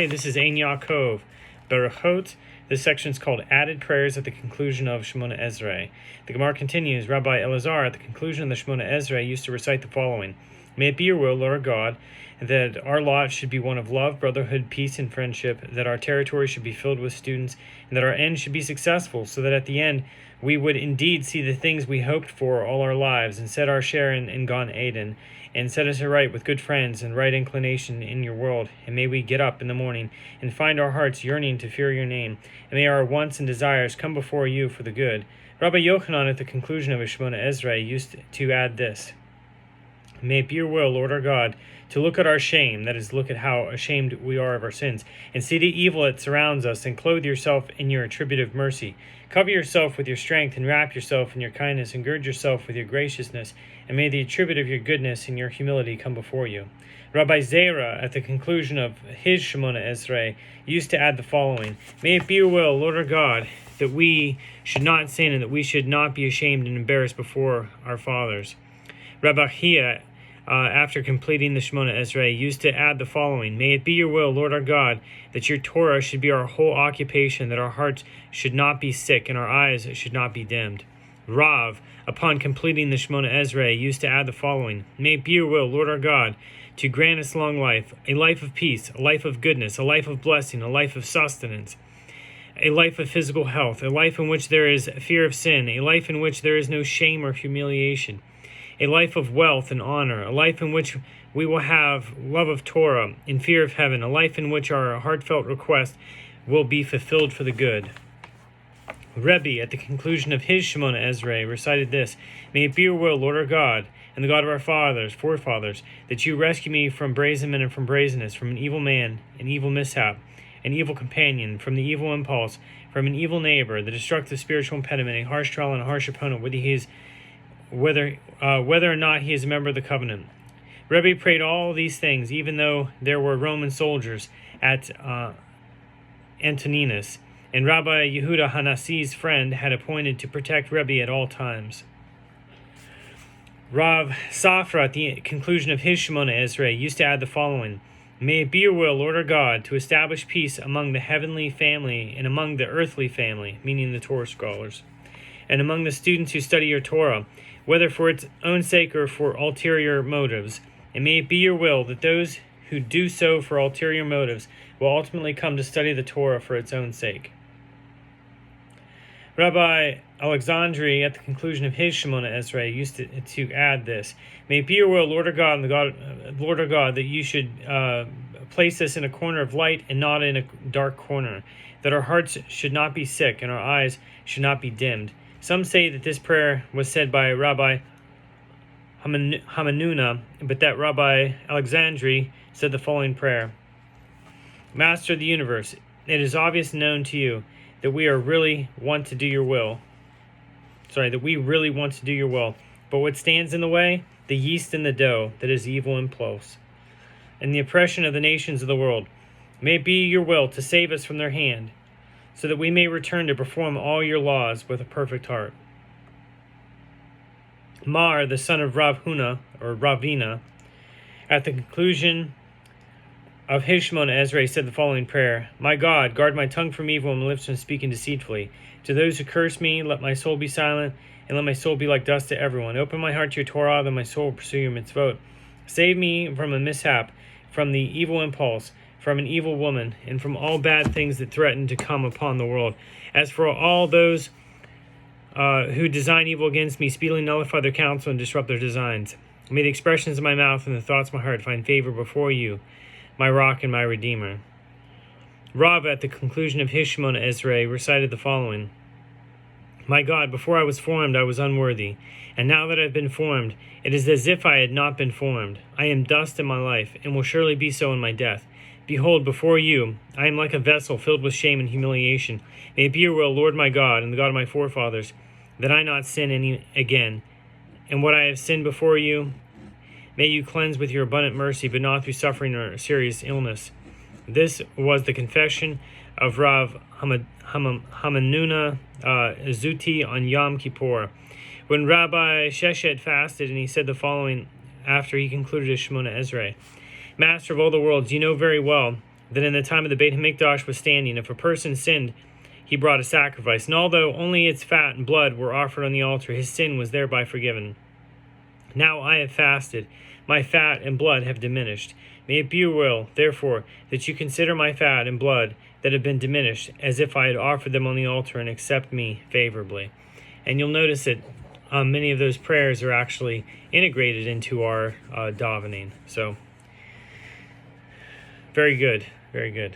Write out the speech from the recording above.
Okay, this is Yaakov, Berachot. This section is called Added Prayers at the conclusion of Shemoneh Esrei. The Gemara continues, Rabbi Elazar, at the conclusion of the Shemoneh Esrei, used to recite the following. May it be your will, Lord God, that our lot should be one of love, brotherhood, peace, and friendship, that our territory should be filled with students, and that our end should be successful, so that at the end we would indeed see the things we hoped for all our lives, and set our share in Gan Eden, and set us aright with good friends and right inclination in your world. And may we get up in the morning and find our hearts yearning to fear your name, and may our wants and desires come before you for the good. Rabbi Yochanan, at the conclusion of his Shemoneh Esrei, used to add this. May it be your will, Lord our God, to look at our shame, that is, look at how ashamed we are of our sins, and see the evil that surrounds us, and clothe yourself in your attributive mercy. Cover yourself with your strength, and wrap yourself in your kindness, and gird yourself with your graciousness, and may the attribute of your goodness and your humility come before you. Rabbi Zera, at the conclusion of his Shemoneh Esrei, used to add the following. May it be your will, Lord our God, that we should not sin, and that we should not be ashamed and embarrassed before our fathers. Rabbi Chia, after completing the Shemoneh Esrei, used to add the following. May it be your will, Lord our God, that your Torah should be our whole occupation, that our hearts should not be sick and our eyes should not be dimmed. Rav, upon completing the Shemoneh Esrei, used to add the following. May it be your will, Lord our God, to grant us long life, a life of peace, a life of goodness, a life of blessing, a life of sustenance, a life of physical health, a life in which there is fear of sin, a life in which there is no shame or humiliation, a life of wealth and honor, a life in which we will have love of Torah and fear of heaven, a life in which our heartfelt request will be fulfilled for the good. Rebbe, at the conclusion of his Shemoneh Esrei, recited this. May it be your will, Lord our God, and the God of our forefathers, that you rescue me from brazen men and from brazenness, from an evil man, an evil mishap, an evil companion, from the evil impulse, from an evil neighbor, the destructive spiritual impediment, a harsh trial and a harsh opponent, whether or not he is a member of the covenant. Rebbe prayed all these things, even though there were Roman soldiers at Antoninus, and Rabbi Yehuda Hanasi's friend had appointed to protect Rebbe at all times. Rav Safra, at the conclusion of his Shemoneh Esrei, used to add the following. May it be your will, Lord our God, to establish peace among the heavenly family and among the earthly family, meaning the Torah scholars, and among the students who study your Torah, whether for its own sake or for ulterior motives. And may it be your will that those who do so for ulterior motives will ultimately come to study the Torah for its own sake. Rabbi Alexandri, at the conclusion of his Shemoneh Esrei, used to add this. May it be your will, Lord our God, that you should place us in a corner of light and not in a dark corner, that our hearts should not be sick and our eyes should not be dimmed. Some say that this prayer was said by Rabbi Hamanuna, but that Rabbi Alexandri said the following prayer. Master of the universe, it is obvious and known to you that we really want to do your will. But what stands in the way? The yeast in the dough, that is evil impulse, and the oppression of the nations of the world. May it be your will to save us from their hand, so that we may return to perform all your laws with a perfect heart. Mar, the son of Ravina, at the conclusion of his Shemoneh Esrei, said the following prayer. My God, guard my tongue from evil and my lips from speaking deceitfully. To those who curse me, let my soul be silent, and let my soul be like dust to everyone. Open my heart to your Torah, that my soul will pursue your mitzvot. Save me from a mishap, from the evil impulse, from an evil woman, and from all bad things that threaten to come upon the world. As for all those who design evil against me, speedily nullify their counsel and disrupt their designs. May the expressions of my mouth and the thoughts of my heart find favor before you, my rock and my redeemer. Rav, at the conclusion of his Shemoneh Esrei, recited the following. My God, before I was formed, I was unworthy, and now that I have been formed, it is as if I had not been formed. I am dust in my life, and will surely be so in my death. Behold, before you, I am like a vessel filled with shame and humiliation. May it be your will, Lord my God, and the God of my forefathers, that I not sin any again. And what I have sinned before you, may you cleanse with your abundant mercy, but not through suffering or serious illness. This was the confession of Rav Hamanuna Zuti on Yom Kippur, when Rabbi Sheshet fasted, and he said the following after he concluded his Shemoneh Esrei. Master of all the worlds, you know very well that in the time of the Beit HaMikdash was standing, if a person sinned, he brought a sacrifice, and although only its fat and blood were offered on the altar, his sin was thereby forgiven. Now I have fasted, my fat and blood have diminished. May it be your will, therefore, that you consider my fat and blood that have been diminished, as if I had offered them on the altar, and accept me favorably. And you'll notice that many of those prayers are actually integrated into our davening. So, very good, very good.